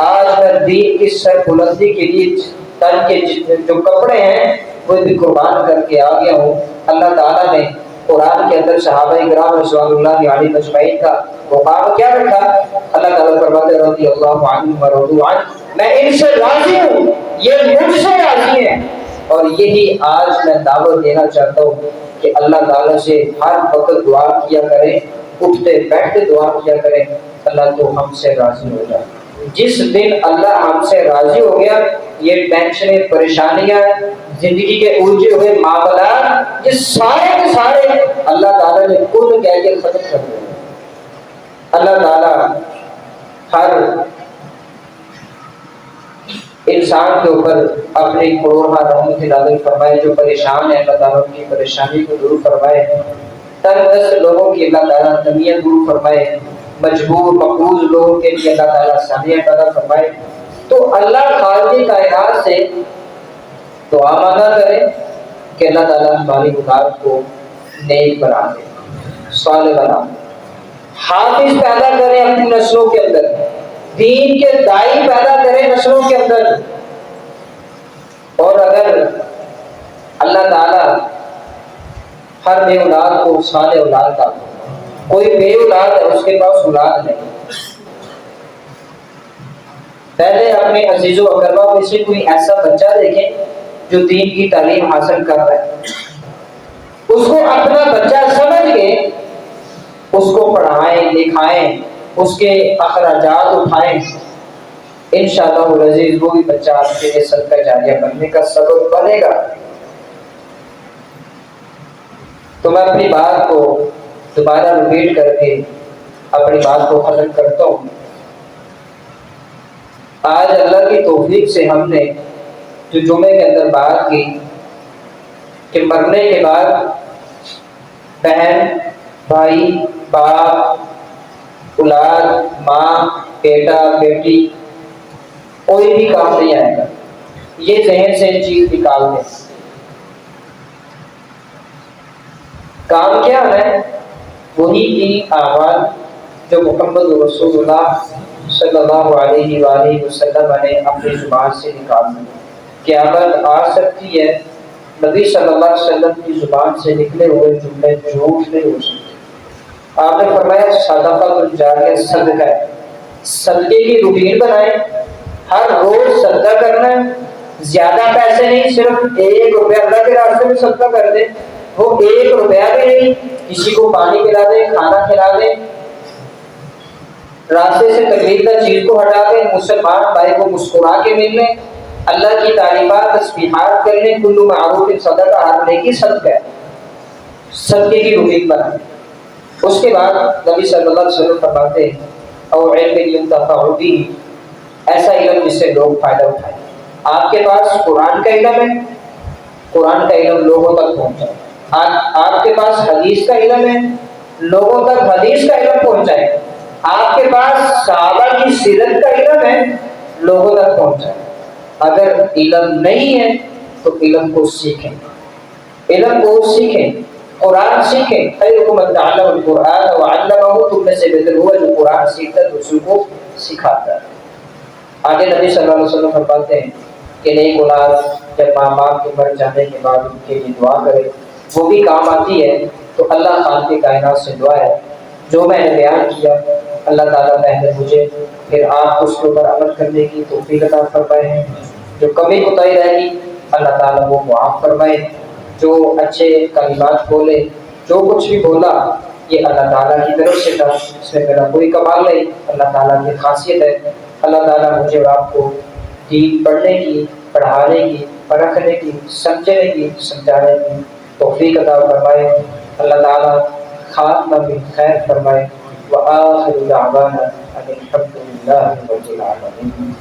آج میں دین کی سر بلندی کے لیے تن کے جو کپڑے ہیں وہ بھی قربان کر کے آ گیا ہوں. اللہ تعالیٰ نے قرآن کے اندر صحابہ کرام رضوان اللہ علیہ مجمعین کا مقام کیا رکھا. اللہ تعالیٰ فرماتے ہیں رضی اللہ عنہ ورضوا عنہ, میں ان سے راضی ہوں, یہ مجھ سے راضی ہیں. اور یہی آج میں دعوت دینا چاہتا ہوں کہ اللہ تعالیٰ سے ہر وقت دعا کیا کریں, اٹھتے بیٹھتے دعا کیا کریں, اللہ تو ہم سے راضی ہو جائے. جس دن اللہ ہم سے راضی ہو گیا یہ ٹینشنیں پریشانیاں زندگی کے الجھے ہوئے معاملات یہ سارے کے سارے اللہ تعالیٰ نے کل کہہ کے ختم کر دیا. اللہ تعالیٰ ہر انسان کے اوپر اپنی کروڑہ رحمت نازل فرمائے. جو پریشان ہے اللہ تعالیٰ کی پریشانی کو دور فرمائے. تنگ دست لوگوں کی اللہ تعالیٰ تنگیاں دور فرمائے. مجبور مقروض لوگوں کے لیے اللہ تعالیٰ آسانیاں پیدا فرمائے. تو اللہ خالق کائنات سے دعا مانگا کرے کہ اللہ تعالیٰ ہماری اولاد کو نیک بنا دے, صالح بنا دے, حافظ پیدا کرے اپنی نسلوں کے اندر, دین کے دائی پیدا کرے نسلوں کے اندر. اور اگر اللہ تعالیٰ ہر بے اولاد کو صالح اولاد کا, کوئی بے اولاد ہے اس کے پاس اولاد نہیں, پہلے اپنے عزیز و اقربا میں سے کوئی ایسا بچہ دیکھیں جو دین کی تعلیم حاصل کر رہا ہے, اس کو اپنا بچہ سمجھ کے اس کو پڑھائیں لکھائیں, اس کے اخراجات اٹھائیں. انشاءاللہ العزیز وہ بھی بچہ آپ کے لیے صدقہ جاریہ بننے کا سبب بنے گا. تو میں اپنی بات کو دوبارہ ریپیٹ کر کے اپنی بات کو ختم کرتا ہوں. آج اللہ کی توفیق سے ہم نے جو جمعے کے اندر بات کی کہ مرنے کے بعد بہن بھائی باپ اولاد ماں بیٹا بیٹی کوئی بھی کام نہیں آئے گا. یہ ذہن سے چیز نکال دیں. کام کیا ہے؟ وہی تین اعمال جو محمد رسول اللہ صلی اللہ علیہ وآلہ وسلم نے اپنی زبان سے نکال دی. قیامت آ سکتی ہے, نبی صلی اللہ علیہ وسلم کی زبان سے نکلے ہوئے جملے جھوٹ نہیں ہو سکتے. آپ نے فرمایا صدقہ الجاریہ صدقہ ہے, صدقے کی روٹین بنائیں, ہر روز صدقہ کرنا ہے. زیادہ پیسے نہیں, صرف 1 روپیہ اللہ کے راستے میں صدقہ کر دیں. وہ 1 روپیہ بھی نہیں, کسی کو پانی پلا دیں, کھانا کھلا دیں, راستے سے تکلیف دہ چیز کو ہٹا دیں, مسلمان بھائی کو مسکرا کے مل لیں, اللہ کی تعریفات تسبیحات کر لیں. کل معروف صدقہ, ہر نیکی صدقہ ہے. صدقے کی روٹین بنائیں. اس کے بعد نبی صلی اللہ علیہ وسلم فرماتے ہیں اور علم ينتفع به, ایسا علم جس سے لوگ فائدہ اٹھائیں. آپ کے پاس قرآن کا علم ہے, قرآن کا علم لوگوں تک پہنچائیں. آپ کے پاس حدیث کا علم ہے, لوگوں تک حدیث کا علم پہنچائیں. آپ کے پاس صحابہ کی سیرت کا علم ہے, لوگوں تک پہنچائیں. اگر علم نہیں ہے تو علم کو سیکھیں, علم کو سیکھیں. قرآن سیکھیں. خیرکم من تعلم القرآن وعلمہ، تم میں سے بہتر ہوا جو قرآن سیکھتا ہے دوسروں کو سکھاتا ہے. آگے نبی صلی اللہ علیہ وسلم فرماتے ہیں کہ نیک اولاد جب ماں باپ کے مر جانے کے بعد ان کے لیے دعا کرے وہ بھی کام آتی ہے. تو اللہ خالق کائنات سے دعا ہے جو میں نے بیان کیا اللہ تعالیٰ پہلے مجھے پھر آپ اس کے اوپر عمل کرنے کی توفیق عطا فرمائے. جو کمی کوتاہی رہے گی اللہ تعالیٰ وہ معاف فرمائے. جو اچھے کلمات بولے جو کچھ بھی بولا یہ اللہ تعالیٰ کی طرف سے تھا، اس میں میرا کوئی کمال نہیں، اللہ تعالیٰ کی خاصیت ہے. اللہ تعالیٰ مجھے اور آپ کو دین پڑھنے کی، پڑھانے کی، پرکھنے کی، سمجھنے کی، سمجھانے کی توفیق عطا فرمائے. اللہ تعالیٰ خاتمہ بھی خیر فرمائے. وآخر دعوانا ان الحمد للہ رب العالمین.